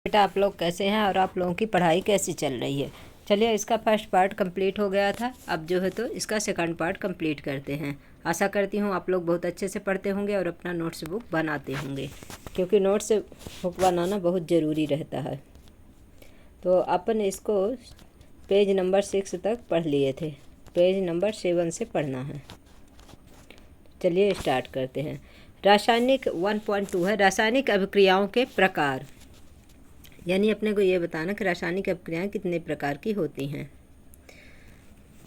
बेटा, आप लोग कैसे हैं और आप लोगों की पढ़ाई कैसी चल रही है। चलिए, इसका फर्स्ट पार्ट कंप्लीट हो गया था। अब जो है तो इसका सेकंड पार्ट कंप्लीट करते हैं। आशा करती हूँ आप लोग बहुत अच्छे से पढ़ते होंगे और अपना नोट्स बुक बनाते होंगे, क्योंकि नोट्स बुक बनाना बहुत ज़रूरी रहता है। तो अपन इसको पेज नंबर 6 तक पढ़ लिए थे, पेज नंबर 7 से पढ़ना है। चलिए स्टार्ट करते हैं। रासायनिक 1.2 है, रासायनिक अभिक्रियाओं के प्रकार। यानी अपने को ये बताना कि रासायनिक अभिक्रियाएं कितने प्रकार की होती हैं।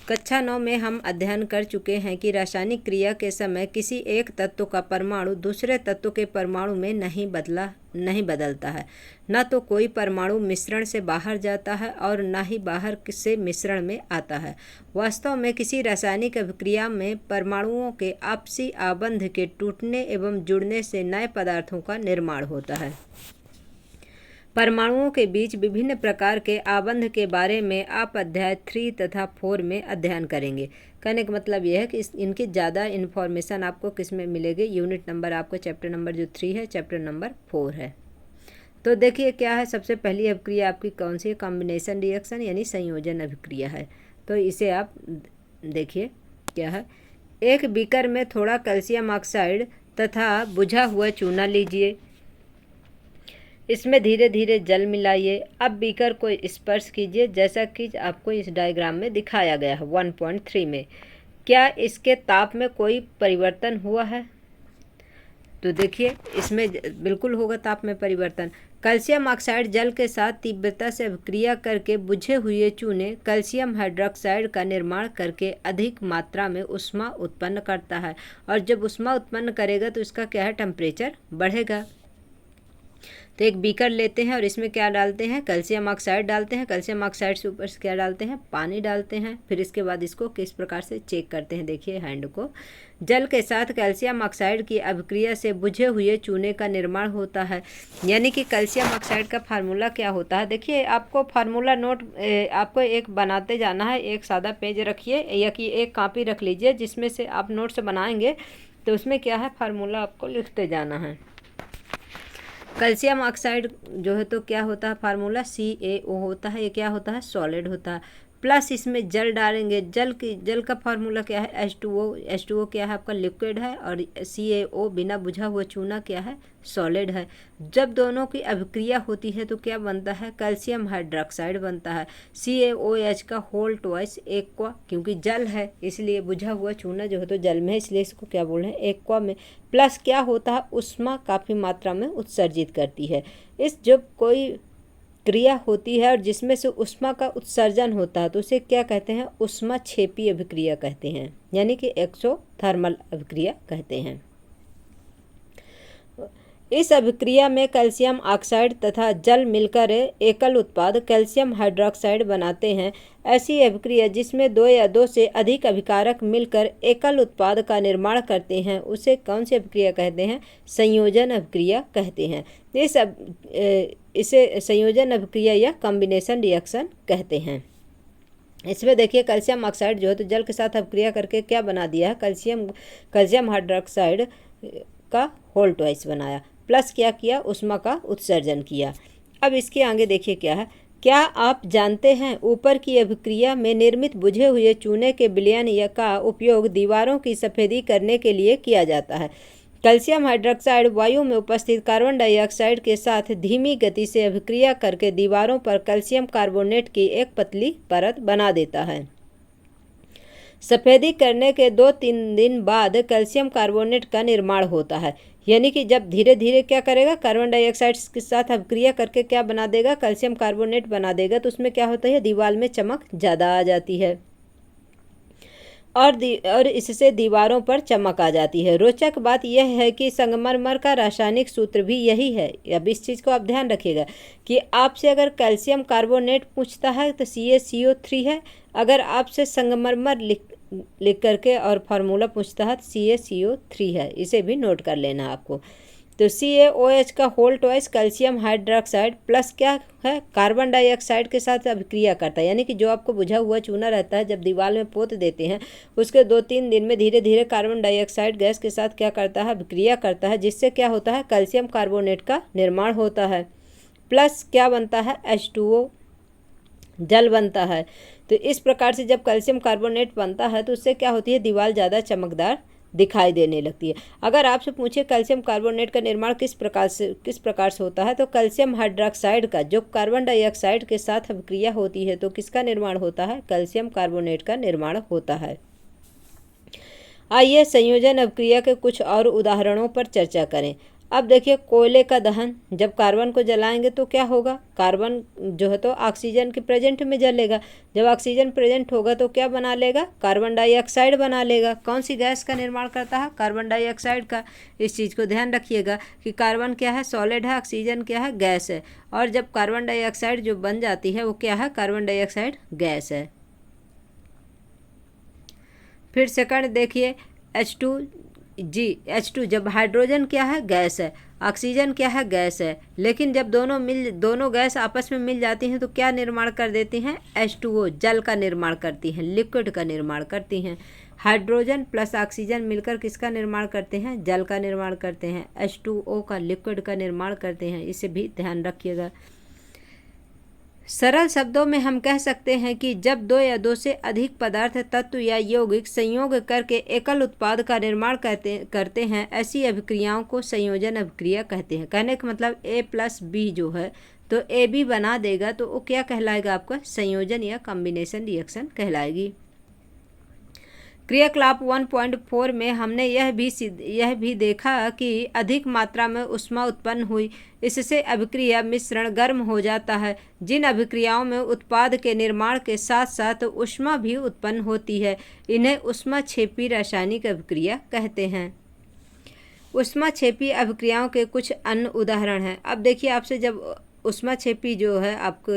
कक्षा 9 में हम अध्ययन कर चुके हैं कि रासायनिक क्रिया के समय किसी एक तत्व का परमाणु दूसरे तत्व के परमाणु में नहीं बदलता है। न तो कोई परमाणु मिश्रण से बाहर जाता है और न ही बाहर से मिश्रण में आता है। वास्तव में किसी रासायनिक अभिक्रिया में परमाणुओं के आपसी आबंध के टूटने एवं जुड़ने से नए पदार्थों का निर्माण होता है। परमाणुओं के बीच विभिन्न प्रकार के आबंध के बारे में आप अध्याय 3 तथा 4 में अध्ययन करेंगे। कहने का मतलब यह है कि इनकी ज़्यादा इन्फॉर्मेशन आपको किस में मिलेगी। यूनिट नंबर आपको चैप्टर नंबर जो 3 है, चैप्टर नंबर 4 है। तो देखिए क्या है, सबसे पहली अभिक्रिया आपकी कौन सी है? कॉम्बिनेशन रिएक्शन यानी संयोजन अभिक्रिया है। तो इसे आप देखिए क्या है। एक बीकर में थोड़ा कैल्शियम ऑक्साइड तथा बुझा हुआ चूना लीजिए। इसमें धीरे धीरे जल मिलाइए। अब बीकर को स्पर्श कीजिए, जैसा कि आपको इस डायग्राम में दिखाया गया है 1.3 में। क्या इसके ताप में कोई परिवर्तन हुआ है? तो देखिए इसमें बिल्कुल होगा ताप में परिवर्तन। कैल्शियम ऑक्साइड जल के साथ तीव्रता से अभिक्रिया करके बुझे हुए चूने कैल्शियम हाइड्रोक्साइड का निर्माण करके अधिक मात्रा में ऊष्मा उत्पन्न करता है, और जब ऊष्मा उत्पन्न करेगा तो इसका क्या है, टेम्परेचर बढ़ेगा। तो एक बीकर लेते हैं और इसमें क्या डालते हैं, कैल्शियम ऑक्साइड डालते हैं। कैल्शियम ऑक्साइड से ऊपर से क्या डालते हैं, पानी डालते हैं। फिर इसके बाद इसको किस प्रकार से चेक करते हैं, देखिए हैंड को। जल के साथ कैल्शियम ऑक्साइड की अभिक्रिया से बुझे हुए चूने का निर्माण होता है। यानी कि कैल्शियम ऑक्साइड का फार्मूला क्या होता है, देखिए आपको फार्मूला नोट आपको एक बनाते जाना है। एक सादा पेज रखिए या कि एक कॉपी रख लीजिए जिसमें से आप नोट्स बनाएंगे, तो उसमें क्या है, फार्मूला आपको लिखते जाना है। कैल्शियम ऑक्साइड जो है तो क्या होता है, फार्मूला CaO होता है। ये क्या होता है, सॉलिड होता है। प्लस इसमें जल डालेंगे। जल का फार्मूला क्या है, H2O। H2O क्या है, आपका लिक्विड है, और CaO बिना बुझा हुआ चूना क्या है, सॉलिड है। जब दोनों की अभिक्रिया होती है तो क्या बनता है, कैल्शियम हाइड्रोक्साइड बनता है। CaOH का होल ट्वाइस एक्वा, क्योंकि जल है इसलिए बुझा हुआ चूना जो है तो जल में है, इसलिए इसको क्या बोल रहे हैं, एक्वा में। प्लस क्या होता है, ऊष्मा काफ़ी मात्रा में उत्सर्जित करती है। इस जब कोई क्रिया होती है और जिसमें से ऊष्मा का उत्सर्जन होता है तो उसे क्या कहते हैं, ऊष्माक्षेपी अभिक्रिया कहते हैं, यानी कि एक्सोथर्मल अभिक्रिया कहते हैं। इस अभिक्रिया में कैल्शियम ऑक्साइड तथा जल मिलकर एकल उत्पाद कैल्शियम हाइड्रोक्साइड बनाते हैं। ऐसी अभिक्रिया जिसमें दो या दो से अधिक अभिकारक मिलकर एकल उत्पाद का निर्माण करते हैं उसे कौन सी अभिक्रिया कहते हैं, संयोजन अभिक्रिया कहते हैं। इसे संयोजन अभिक्रिया या कॉम्बिनेशन रिएक्शन कहते हैं। इसमें देखिए कैल्शियम ऑक्साइड जो है तो जल के साथ अभिक्रिया करके क्या बना दिया है, कैल्शियम हाइड्रोक्साइड का होल ट्वाइस बनाया। प्लस क्या किया, ऊष्मा का उत्सर्जन किया। अब इसके आगे देखिए क्या है। क्या आप जानते हैं ऊपर की अभिक्रिया में निर्मित बुझे हुए चूने के विलयन या का उपयोग दीवारों की सफेदी करने के लिए किया जाता है। कैल्शियम हाइड्रोक्साइड वायु में उपस्थित कार्बन डाइऑक्साइड के साथ धीमी गति से अभिक्रिया करके दीवारों पर कैल्शियम कार्बोनेट की एक पतली परत बना देता है। सफेदी करने के 2-3 दिन बाद कैल्शियम कार्बोनेट का निर्माण होता है। यानी कि जब धीरे धीरे क्या करेगा, कार्बन डाइऑक्साइड के साथ अभिक्रिया करके क्या बना देगा, कैल्शियम कार्बोनेट बना देगा। तो उसमें क्या होता है, दीवार में चमक ज़्यादा आ जाती है और इससे दीवारों पर चमक आ जाती है। रोचक बात यह है कि संगमरमर का रासायनिक सूत्र भी यही है। अब इस चीज़ को आप ध्यान रखिएगा कि आपसे अगर कैल्शियम कार्बोनेट पूछता है तो CaCO3 है। अगर आपसे संगमरमर लिख करके और फार्मूला पूछता है तो CaCO3 है। इसे भी नोट कर लेना आपको। तो CaOH का whole twice calcium hydroxide plus क्या है, कार्बन डाइऑक्साइड के साथ अभिक्रिया करता है। यानी कि जो आपको बुझा हुआ चूना रहता है जब दीवार में पोत देते हैं उसके 2-3 दिन में धीरे धीरे कार्बन डाइऑक्साइड गैस के साथ क्या करता है, अभिक्रिया करता है, जिससे क्या होता है, कैल्शियम कार्बोनेट का निर्माण होता है। प्लस क्या बनता है, H2O जल बनता है। तो इस प्रकार से जब कैल्शियम कार्बोनेट बनता है तो उससे क्या होती है, दीवार ज़्यादा चमकदार दिखाई देने लगती है। अगर आपसे पूछे कैल्शियम कार्बोनेट का निर्माण किस प्रकार से होता है, तो कैल्शियम हाइड्रोक्साइड का जो कार्बन डाइऑक्साइड के साथ अभिक्रिया होती है तो किसका निर्माण होता है, कैल्शियम कार्बोनेट का निर्माण होता है। आइए संयोजन अभिक्रिया के कुछ और उदाहरणों पर चर्चा करें। अब देखिए, कोयले का दहन, जब कार्बन को जलाएंगे तो क्या होगा, कार्बन जो है तो ऑक्सीजन के प्रेजेंट में जलेगा। जब ऑक्सीजन प्रेजेंट होगा तो क्या बना लेगा, कार्बन डाइऑक्साइड बना लेगा। कौन सी गैस का निर्माण करता है, कार्बन डाइऑक्साइड का। इस चीज़ को ध्यान रखिएगा कि कार्बन क्या है, सॉलिड है, ऑक्सीजन क्या है, गैस है। और जब कार्बन डाइऑक्साइड जो बन जाती है वो क्या है, कार्बन डाइऑक्साइड गैस है। फिर सेकंड देखिए, H2 जब हाइड्रोजन क्या है, गैस है, ऑक्सीजन क्या है, गैस है। लेकिन जब दोनों गैस आपस में मिल जाती हैं तो क्या निर्माण कर देती हैं, H2O जल का निर्माण करती हैं, लिक्विड का निर्माण करती हैं। हाइड्रोजन प्लस ऑक्सीजन मिलकर किसका निर्माण करते हैं, जल का निर्माण करते हैं, H2O का लिक्विड का निर्माण करते हैं। इसे भी ध्यान रखिएगा। सरल शब्दों में हम कह सकते हैं कि जब दो या दो से अधिक पदार्थ, तत्व या यौगिक संयोग करके एकल उत्पाद का निर्माण करते हैं, ऐसी अभिक्रियाओं को संयोजन अभिक्रिया कहते हैं। कहने का मतलब A+B जो है तो AB बना देगा तो वो क्या कहलाएगा, आपका संयोजन या कॉम्बिनेशन रिएक्शन कहलाएगी। क्रियाकलाप 1.4 में हमने यह भी देखा कि अधिक मात्रा में ऊष्मा उत्पन्न हुई, इससे अभिक्रिया मिश्रण गर्म हो जाता है। जिन अभिक्रियाओं में उत्पाद के निर्माण के साथ साथ ऊष्मा भी उत्पन्न होती है, इन्हें ऊष्माक्षेपी रासायनिक अभिक्रिया कहते हैं। ऊष्माक्षेपी अभिक्रियाओं के कुछ अन्य उदाहरण हैं। अब देखिए, आपसे जब ऊष्माक्षेपी जो है आपको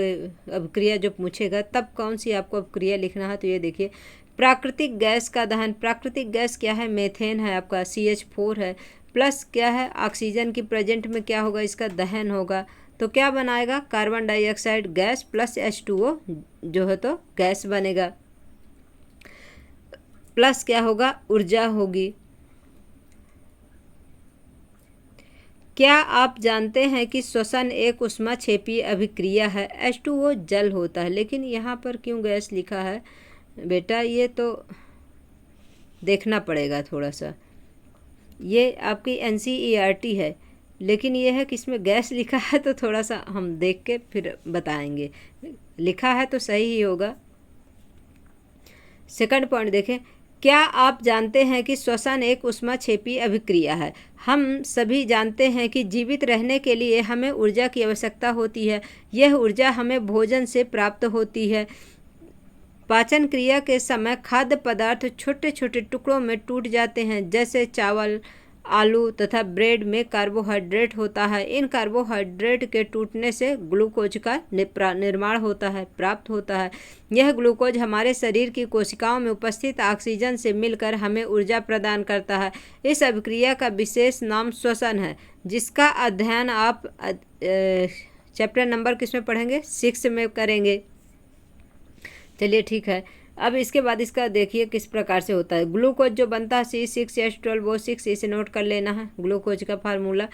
अभिक्रिया जो पूछेगा तब कौन सी आपको अभिक्रिया लिखना है, तो ये देखिए, प्राकृतिक गैस का दहन। प्राकृतिक गैस क्या है, मेथेन है आपका, CH4 है, प्लस क्या है, ऑक्सीजन की प्रेजेंट में क्या होगा, इसका दहन होगा तो क्या बनाएगा, carbon dioxide gas plus H2O जो है तो गैस बनेगा। प्लस क्या होगा, ऊर्जा होगी। क्या आप जानते हैं कि श्वसन एक ऊष्माक्षेपी अभिक्रिया है। H2O जल होता है, लेकिन यहाँ पर क्यों गैस लिखा है बेटा, ये तो देखना पड़ेगा थोड़ा सा। ये आपकी NCERT है, लेकिन ये है कि इसमें गैस लिखा है तो थोड़ा सा हम देख के फिर बताएंगे। लिखा है तो सही ही होगा। सेकंड पॉइंट देखें, क्या आप जानते हैं कि श्वसन एक ऊष्माक्षेपी अभिक्रिया है। हम सभी जानते हैं कि जीवित रहने के लिए हमें ऊर्जा की आवश्यकता होती है। यह ऊर्जा हमें भोजन से प्राप्त होती है। पाचन क्रिया के समय खाद्य पदार्थ छोटे छोटे टुकड़ों में टूट जाते हैं, जैसे चावल, आलू तथा ब्रेड में कार्बोहाइड्रेट होता है। इन कार्बोहाइड्रेट के टूटने से ग्लूकोज का निर्माण होता है, प्राप्त होता है। यह ग्लूकोज हमारे शरीर की कोशिकाओं में उपस्थित ऑक्सीजन से मिलकर हमें ऊर्जा प्रदान करता है। इस अभिक्रिया का विशेष नाम श्वसन है, जिसका अध्ययन आप चैप्टर नंबर किस में पढ़ेंगे, 6 में करेंगे। चलिए ठीक है। अब इसके बाद इसका देखिए किस प्रकार से होता है। ग्लूकोज जो बनता है C6H12O6, इसे नोट कर लेना है। ग्लूकोज का फार्मूला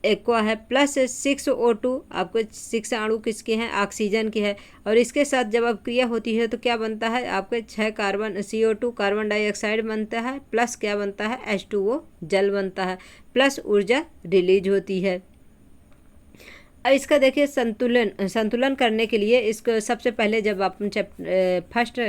एक्वा है, प्लस 6O2, आपको 6 अणु किसके हैं, ऑक्सीजन के है। और इसके साथ जब अभिक्रिया होती है तो क्या बनता है, आपके 6 कार्बन CO2 कार्बन डाइऑक्साइड बनता है, प्लस क्या बनता है, H2O जल बनता है, प्लस ऊर्जा रिलीज होती है। अब इसका देखिए संतुलन करने के लिए इसको सबसे पहले जब आप फर्स्ट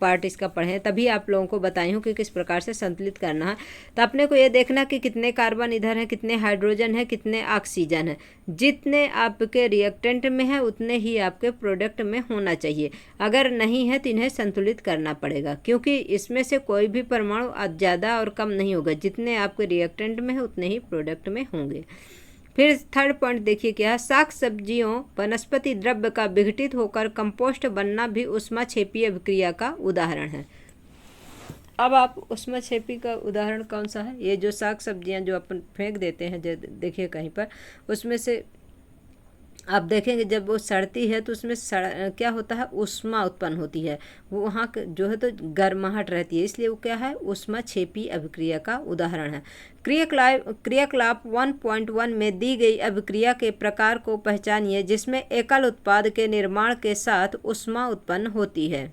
पार्ट इसका पढ़ें तभी आप लोगों को बताई हूँ कि किस प्रकार से संतुलित करना है। तो अपने को ये देखना कि कितने कार्बन इधर हैं, कितने हाइड्रोजन है, कितने ऑक्सीजन है। जितने आपके रिएक्टेंट में है उतने ही आपके प्रोडक्ट में होना चाहिए। अगर नहीं है तो इन्हें संतुलित करना पड़ेगा, क्योंकि इसमें से कोई भी परमाणु ज़्यादा और कम नहीं होगा। जितने आपके रिएक्टेंट में है उतने ही प्रोडक्ट में होंगे। फिर थर्ड पॉइंट देखिए क्या है, शाक सब्जियों वनस्पति द्रव्य का विघटित होकर कंपोस्ट बनना भी ऊष्माक्षेपी अभिक्रिया का उदाहरण है। अब आप ऊष्माक्षेपी का उदाहरण कौन सा है, ये जो शाक सब्जियां जो अपन फेंक देते हैं, जो देखिए कहीं पर, उसमें से आप देखेंगे जब वो सड़ती है तो उसमें क्या होता है, ऊष्मा उत्पन्न होती है, वो वहाँ जो है तो गर्माहट रहती है, इसलिए वो क्या है, ऊष्मा क्षेपी अभिक्रिया का उदाहरण है। क्रियाकलाप 1.1 में दी गई अभिक्रिया के प्रकार को पहचानिए जिसमें एकल उत्पाद के निर्माण के साथ ऊष्मा उत्पन्न होती है।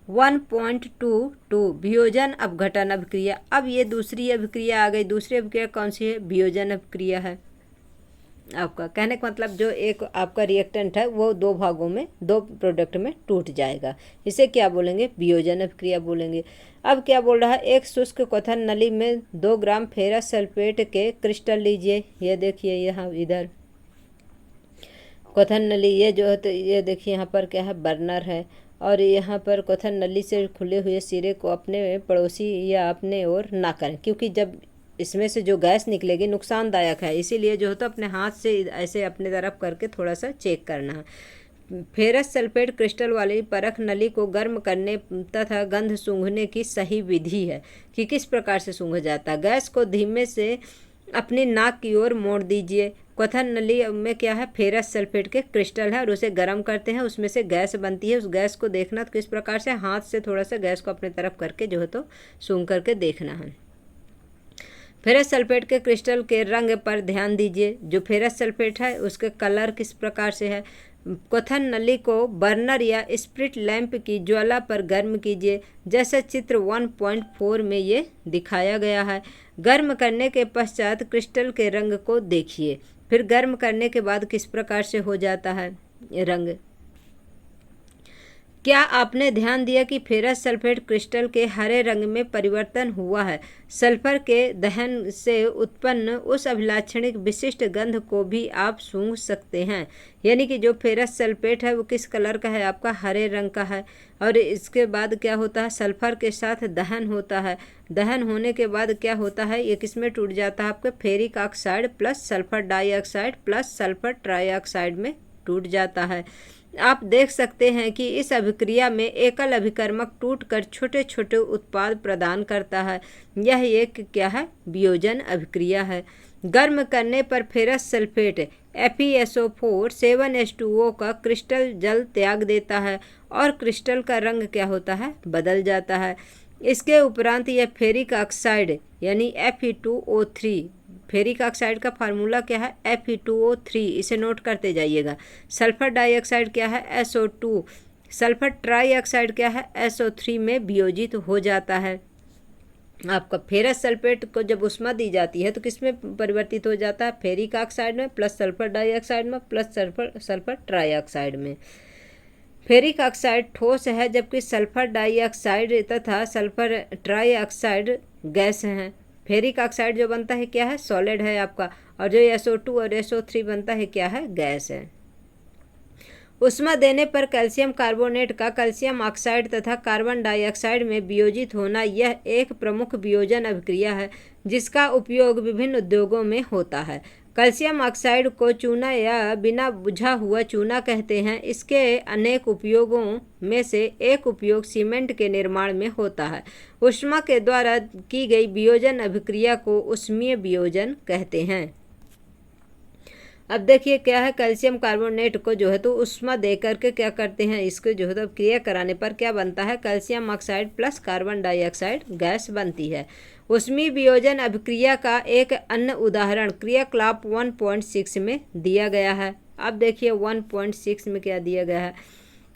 1.22 वियोजन अपघटन अभिक्रिया। अब ये दूसरी अभिक्रिया आ गई। दूसरी अभिक्रिया कौन सी है, वियोजन अभिक्रिया है। आपका कहने का मतलब जो एक आपका रिएक्टेंट है वो दो भागों में, दो प्रोडक्ट में टूट जाएगा, इसे क्या बोलेंगे, वियोजन अभिक्रिया बोलेंगे। अब क्या बोल रहा है, एक शुष्क क्वथन नली में 2 ग्राम फेरस सल्फेट के क्रिस्टल लीजिए। ये देखिए यहाँ इधर क्वथन नली, ये जो है तो ये देखिए यहाँ पर क्या है, बर्नर है, और यहाँ पर क्वथन नली से खुले हुए सिरे को अपने पड़ोसी या अपने ओर ना करें, क्योंकि जब इसमें से जो गैस निकलेगी नुकसानदायक है, इसीलिए जो होता है अपने हाथ से ऐसे अपने तरफ करके थोड़ा सा चेक करना है। फेरस सल्फेट क्रिस्टल वाली परख नली को गर्म करने तथा गंध सूंघने की सही विधि है कि किस प्रकार से सूंघा जाता है। गैस को धीमे से अपनी नाक की ओर मोड़ दीजिए। क्वथन नली में क्या है, फेरस सल्फेट के क्रिस्टल है और उसे गर्म करते हैं, उसमें से गैस बनती है। उस गैस को देखना तो किस प्रकार से, हाथ से थोड़ा सा गैस को अपने तरफ करके जो है तो सूंघ करके देखना है। फेरस सल्फेट के क्रिस्टल के रंग पर ध्यान दीजिए। जो फेरस सल्फेट है उसके कलर किस प्रकार से है। क्वथन नली को बर्नर या स्प्रिट लैंप की ज्वाला पर गर्म कीजिए, जैसा चित्र 1.4 में ये दिखाया गया है। गर्म करने के पश्चात क्रिस्टल के रंग को देखिए। फिर गर्म करने के बाद किस प्रकार से हो जाता है रंग। क्या आपने ध्यान दिया कि फेरस सल्फेट क्रिस्टल के हरे रंग में परिवर्तन हुआ है। सल्फर के दहन से उत्पन्न उस अभिलाक्षणिक विशिष्ट गंध को भी आप सूंघ सकते हैं। यानी कि जो फेरस सल्फेट है वो किस कलर का है, आपका हरे रंग का है। और इसके बाद क्या होता है, सल्फर के साथ दहन होता है। दहन होने के बाद क्या होता है, ये किस में टूट जाता है, आपके ferric oxide plus sulphur dioxide plus sulphur trioxide में टूट जाता है। आप देख सकते हैं कि इस अभिक्रिया में एकल अभिकर्मक टूटकर छोटे छोटे उत्पाद प्रदान करता है। यह एक क्या है, वियोजन अभिक्रिया है। गर्म करने पर फेरस सल्फेट FeSO4 7H2O का क्रिस्टल जल त्याग देता है और क्रिस्टल का रंग क्या होता है, बदल जाता है। इसके उपरांत यह फेरिक ऑक्साइड यानी Fe2O3, फेरिक ऑक्साइड का फार्मूला क्या है, Fe2O3, इसे नोट करते जाइएगा। सल्फर डाइऑक्साइड क्या है, SO2। सल्फर ट्राइऑक्साइड क्या है, SO3 में वियोजित हो जाता है। आपका फेरस सल्फेट को जब ऊष्मा दी जाती है तो किस में परिवर्तित हो जाता है, फेरिक ऑक्साइड में प्लस सल्फर डाइऑक्साइड में प्लस सल्फर ट्राइऑक्साइड में। फेरिक ऑक्साइड ठोस है जबकि सल्फर डाइऑक्साइड तथा सल्फर ट्राइऑक्साइड गैस हैं। फेरिक ऑक्साइड जो बनता है क्या है, सॉलिड है आपका, और जो SO2 और SO3 बनता है क्या है, गैस है। ऊष्मा देने पर कैल्शियम कार्बोनेट का कैल्शियम ऑक्साइड तथा कार्बन डाइऑक्साइड में वियोजित होना, यह एक प्रमुख वियोजन अभिक्रिया है जिसका उपयोग विभिन्न उद्योगों में होता है। कैल्शियम ऑक्साइड को चूना या बिना बुझा हुआ चूना कहते हैं। इसके अनेक उपयोगों में से एक उपयोग सीमेंट के निर्माण में होता है। ऊष्मा के द्वारा की गई वियोजन अभिक्रिया को ऊष्मीय वियोजन कहते हैं। अब देखिए क्या है, कैल्शियम कार्बोनेट को जो है तो ऊष्मा दे करके क्या करते हैं, इसको जो है तो क्रिया कराने पर क्या बनता है, calcium oxide plus carbon dioxide gas बनती है। ऊष्मीय वियोजन अभिक्रिया का एक अन्य उदाहरण क्रियाकलाप 1.6 में दिया गया है। अब देखिए 1.6 में क्या दिया गया है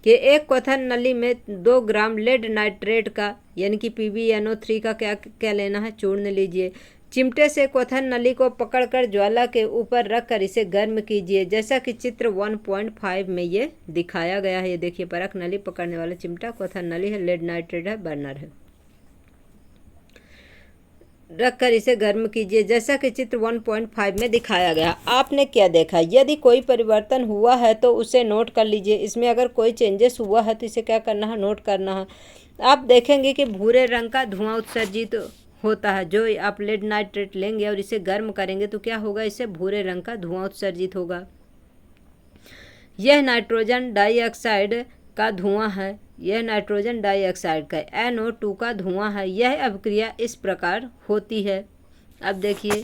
कि एक क्वथन नली में 2 ग्राम लेड नाइट्रेट का यानी कि PbNO3 का क्या लेना है, चूर्ण लीजिए। चिमटे से क्वथन नली को पकड़कर ज्वाला के ऊपर रखकर इसे गर्म कीजिए, जैसा कि चित्र 1.5 में ये दिखाया गया है। ये देखिए परख नली पकड़ने वाला चिमटा क्वथन नली है, लेड नाइट्रेट है, बर्नर है, रखकर इसे गर्म कीजिए जैसा कि चित्र 1.5 में दिखाया गया। आपने क्या देखा, यदि कोई परिवर्तन हुआ है तो उसे नोट कर लीजिए। इसमें अगर कोई चेंजेस हुआ है तो इसे क्या करना है, नोट करना है। आप देखेंगे कि भूरे रंग का धुआं उत्सर्जित होता है। जो आप लेड नाइट्रेट लेंगे और इसे गर्म करेंगे तो क्या होगा, इससे भूरे रंग का धुआं उत्सर्जित होगा। यह नाइट्रोजन डाइऑक्साइड का धुआं है, यह नाइट्रोजन डाइऑक्साइड का NO2 का धुआं है। यह अभिक्रिया इस प्रकार होती है। अब देखिए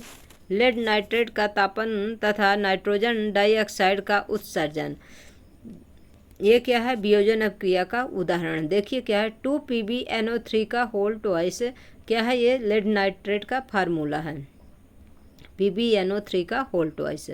लेड नाइट्रेट का तापन तथा नाइट्रोजन डाइऑक्साइड का उत्सर्जन। ये क्या है? वियोजन अपक्रिया का उदाहरण। देखिए क्या है, 2PbNO3 का होल ट्वाइस क्या है? ये लेड नाइट्रेट का फार्मूला है, PbNO3 का होल ट्वाइस।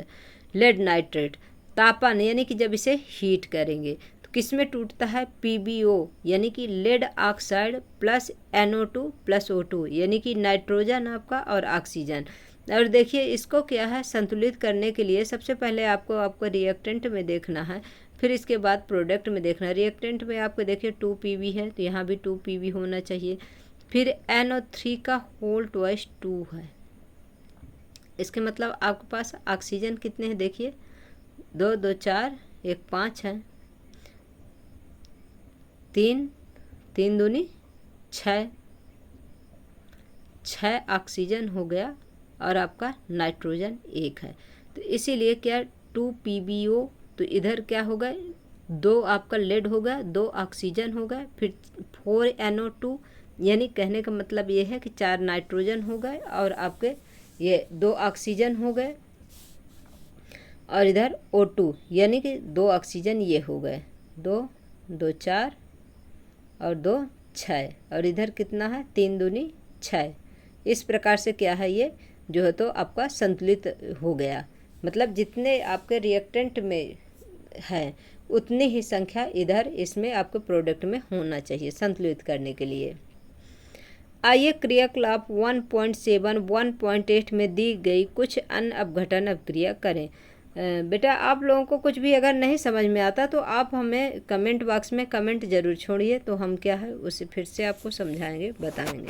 लेड नाइट्रेट तापन यानी कि जब इसे हीट करेंगे तो किस में टूटता है? PbO यानी कि lead oxide plus NO2 plus O2 यानी कि नाइट्रोजन आपका और ऑक्सीजन। और देखिए इसको क्या है, संतुलित करने के लिए सबसे पहले आपको रिएक्टेंट में देखना है, फिर इसके बाद प्रोडक्ट में देखना है। रिएक्टेंट में आपको देखिए 2Pb है तो यहाँ भी 2Pb होना चाहिए, फिर NO3 का होल ट्वाइस 2 है। इसके मतलब आपके पास ऑक्सीजन कितने हैं? देखिए 2 2 4 1 5 है, 3 3 दूनी 6 ऑक्सीजन हो गया और आपका नाइट्रोजन 1 है। तो इसीलिए क्या 2PbO, तो इधर क्या होगा? 2 आपका लेड होगा, 2 ऑक्सीजन होगा, फिर 4NO2 यानी कहने का मतलब ये है कि 4 नाइट्रोजन हो गए और आपके ये 2 ऑक्सीजन हो गए, और इधर O2 यानी कि 2 ऑक्सीजन ये हो गए, 2 2 4 और 2 6, और इधर कितना है? 3 दूनी 6। इस प्रकार से क्या है, ये जो है तो आपका संतुलित हो गया। मतलब जितने आपके रिएक्टेंट में है उतनी ही संख्या इधर इसमें आपके प्रोडक्ट में होना चाहिए संतुलित करने के लिए। आइए क्रियाकलाप 1.7 1.8 में दी गई कुछ अन्य अपघटन अपक्रिया करें। बेटा आप लोगों को कुछ भी अगर नहीं समझ में आता तो आप हमें कमेंट बॉक्स में कमेंट ज़रूर छोड़िए, तो हम क्या है उसे फिर से आपको समझाएंगे, बताएंगे।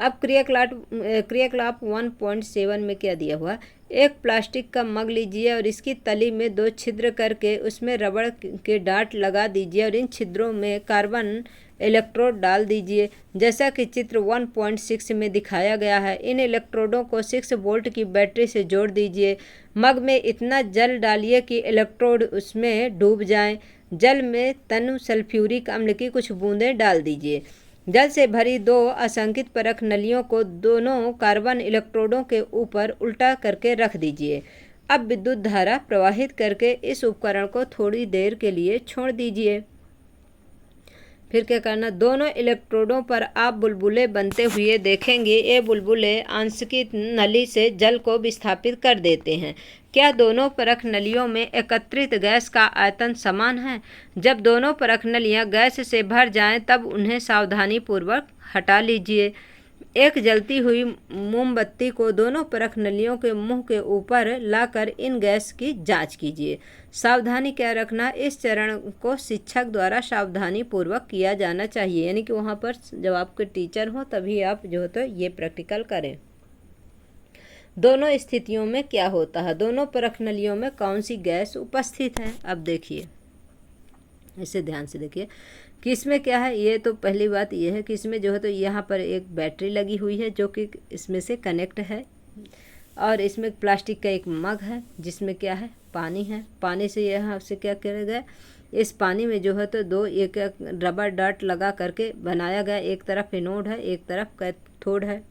अब क्रियाकलाप 1.7 में क्या दिया हुआ? एक प्लास्टिक का मग लीजिए और इसकी तली में 2 छिद्र करके उसमें रबड़ के डाट लगा दीजिए और इन छिद्रों में कार्बन इलेक्ट्रोड डाल दीजिए, जैसा कि चित्र 1.6 में दिखाया गया है। इन इलेक्ट्रोडों को 6 वोल्ट की बैटरी से जोड़ दीजिए। मग में इतना जल डालिए कि इलेक्ट्रोड उसमें डूब जाएं। जल में तनु सल्फ्यूरिक अम्ल की कुछ बूंदें डाल दीजिए। जल से भरी 2 असंकित परख नलियों को दोनों कार्बन इलेक्ट्रोडों के ऊपर उल्टा करके रख दीजिए। अब विद्युत धारा प्रवाहित करके इस उपकरण को थोड़ी देर के लिए छोड़ दीजिए। फिर क्या करना? दोनों इलेक्ट्रोडों पर आप बुलबुले बनते हुए देखेंगे। ये बुलबुले आंशिक नली से जल को विस्थापित कर देते हैं। क्या दोनों परख नलियों में एकत्रित गैस का आयतन समान है? जब दोनों परख नलियां गैस से भर जाएं तब उन्हें सावधानीपूर्वक हटा लीजिए। एक जलती हुई मोमबत्ती को दोनों परख नलियों के मुंह के ऊपर लाकर इन गैस की जांच कीजिए। सावधानी क्या रखना? इस चरण को शिक्षक द्वारा सावधानी पूर्वक किया जाना चाहिए, यानी कि वहाँ पर जब आपके टीचर हो तभी आप जो तो ये प्रैक्टिकल करें। दोनों स्थितियों में क्या होता है? दोनों परख नलियों में कौन सी गैस उपस्थित है? अब देखिए, इसे ध्यान से देखिए कि इसमें क्या है। ये तो पहली बात ये है कि इसमें जो है तो यहाँ पर एक बैटरी लगी हुई है जो कि इसमें से कनेक्ट है, और इसमें प्लास्टिक का एक मग है जिसमें क्या है? पानी है। पानी से यहाँ से क्या किया गया? इस पानी में जो है तो 2 एक रबर डॉट लगा करके बनाया गया। एक तरफ एनोड है, एक तरफ कैथोड है।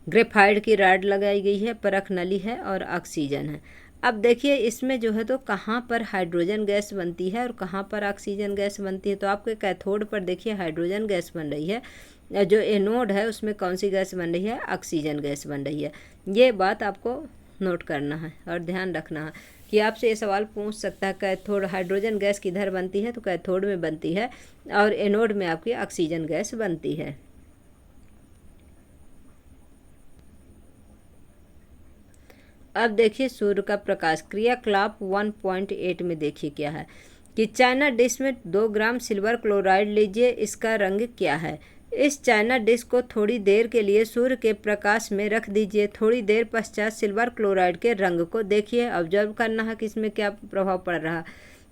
ग्रेफाइट की रॉड लगाई गई है, परख नली है और ऑक्सीजन है। अब देखिए इसमें जो है तो कहाँ पर हाइड्रोजन गैस बनती है और कहाँ पर ऑक्सीजन गैस बनती है। तो आपके कैथोड पर देखिए हाइड्रोजन गैस बन रही है, जो एनोड है उसमें कौन सी गैस बन रही है? ऑक्सीजन गैस बन रही है। ये बात आपको नोट करना है और ध्यान रखना है कि आपसे ये सवाल पूछ सकता है कैथोड हाइड्रोजन गैस किधर बनती है? तो कैथोड में बनती है और एनोड में आपकी ऑक्सीजन गैस बनती है। अब देखिए सूर्य का प्रकाश। क्रियाकलाप 1.8 में देखिए क्या है कि चाइना डिश में 2 ग्राम सिल्वर क्लोराइड लीजिए। इसका रंग क्या है? इस चाइना डिश को थोड़ी देर के लिए सूर्य के प्रकाश में रख दीजिए। थोड़ी देर पश्चात सिल्वर क्लोराइड के रंग को देखिए। ऑब्जर्व करना है कि इसमें क्या प्रभाव पड़ रहा।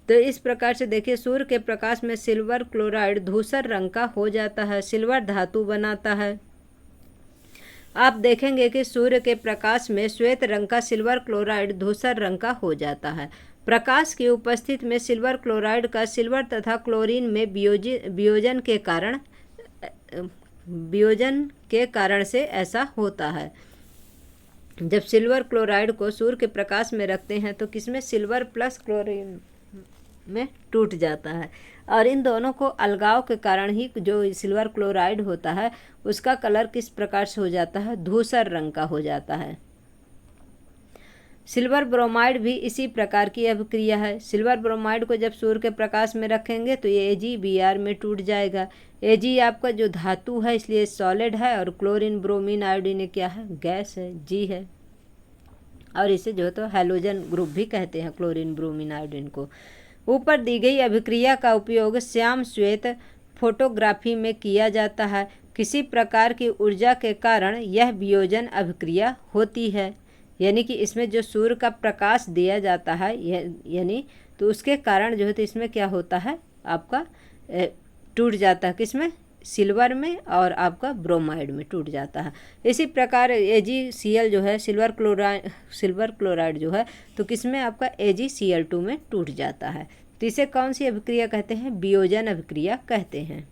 तो इस प्रकार से देखिए सूर्य के प्रकाश में सिल्वर क्लोराइड धूसर रंग का हो जाता है, सिल्वर धातु बनाता है। आप देखेंगे कि सूर्य के प्रकाश में श्वेत रंग का सिल्वर क्लोराइड धूसर रंग का हो जाता है। प्रकाश की उपस्थिति में सिल्वर क्लोराइड का सिल्वर तथा क्लोरीन में वियोजन के कारण वियोजन के कारण से ऐसा होता है। जब सिल्वर क्लोराइड को सूर्य के प्रकाश में रखते हैं तो किसमें, सिल्वर प्लस क्लोरीन में टूट जाता है, और इन दोनों को अलगाव के कारण ही जो सिल्वर क्लोराइड होता है उसका कलर किस प्रकार से हो जाता है, धूसर रंग का हो जाता है। सिल्वर ब्रोमाइड भी इसी प्रकार की अभिक्रिया है। सिल्वर ब्रोमाइड को जब सूर्य के प्रकाश में रखेंगे तो ये AgBr में टूट जाएगा। Ag आपका जो धातु है इसलिए सॉलिड है, और क्लोरीन ब्रोमीन आयोडीन क्या है, गैस है, G है, और इसे जो तो हैलोजन ग्रुप भी कहते हैं क्लोरीन ब्रोमीन आयोडीन को। ऊपर दी गई अभिक्रिया का उपयोग श्याम श्वेत फोटोग्राफी में किया जाता है। किसी प्रकार की ऊर्जा के कारण यह वियोजन अभिक्रिया होती है, यानी कि इसमें जो सूर्य का प्रकाश दिया जाता है यानी तो उसके कारण जो है तो इसमें क्या होता है, आपका टूट जाता है, किसमें, सिल्वर में, और आपका ब्रोमाइड में टूट जाता है। इसी प्रकार AgCl जो है सिल्वर क्लोराइड जो है तो किसमें, आपका AgCl2 में टूट जाता है। तो इसे कौन सी अभिक्रिया कहते हैं, वियोजन अभिक्रिया कहते हैं।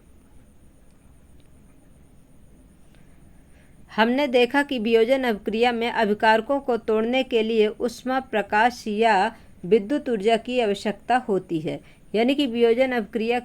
हमने देखा कि वियोजन अभिक्रिया में अभिकारकों को तोड़ने के लिए ऊष्मा, प्रकाश या विद्युत ऊर्जा की आवश्यकता होती है। यानी कि वियोजन अभिक्रिया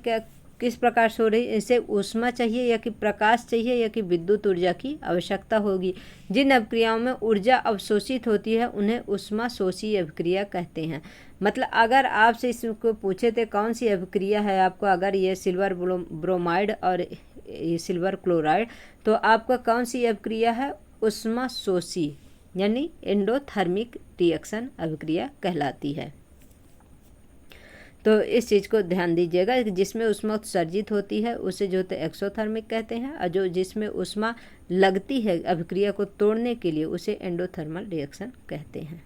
किस प्रकार से हो रही है, इसे ऊष्मा चाहिए या कि प्रकाश चाहिए या कि विद्युत ऊर्जा की आवश्यकता होगी। जिन अभिक्रियाओं में ऊर्जा अवशोषित होती है उन्हें ऊष्मा शोषी अभिक्रिया कहते हैं। मतलब अगर आपसे इसको पूछे थे कौन सी अभिक्रिया है आपको, अगर ये सिल्वर ब्रोमाइड और ये सिल्वर क्लोराइड, तो आपका कौन सी अभिक्रिया है, ऊष्मा शोषी यानी एंडोथर्मिक रिएक्शन अभिक्रिया कहलाती है। तो इस चीज़ को ध्यान दीजिएगा कि जिसमें ऊष्मा उत्सर्जित होती है उसे जो तो एक्सोथर्मिक कहते हैं, और जो जिसमें ऊष्मा लगती है अभिक्रिया को तोड़ने के लिए उसे एंडोथर्मल रिएक्शन कहते हैं।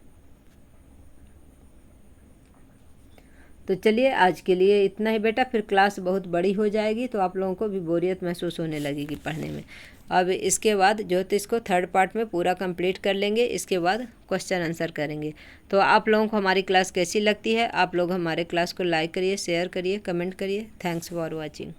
तो चलिए आज के लिए इतना ही बेटा, फिर क्लास बहुत बड़ी हो जाएगी तो आप लोगों को भी बोरियत महसूस होने लगेगी पढ़ने में। अब इसके बाद जो तो इसको थर्ड पार्ट में पूरा कंप्लीट कर लेंगे, इसके बाद क्वेश्चन आंसर करेंगे। तो आप लोगों को हमारी क्लास कैसी लगती है, आप लोग हमारे क्लास को लाइक करिए, शेयर करिए, कमेंट करिए। Thanks for watching.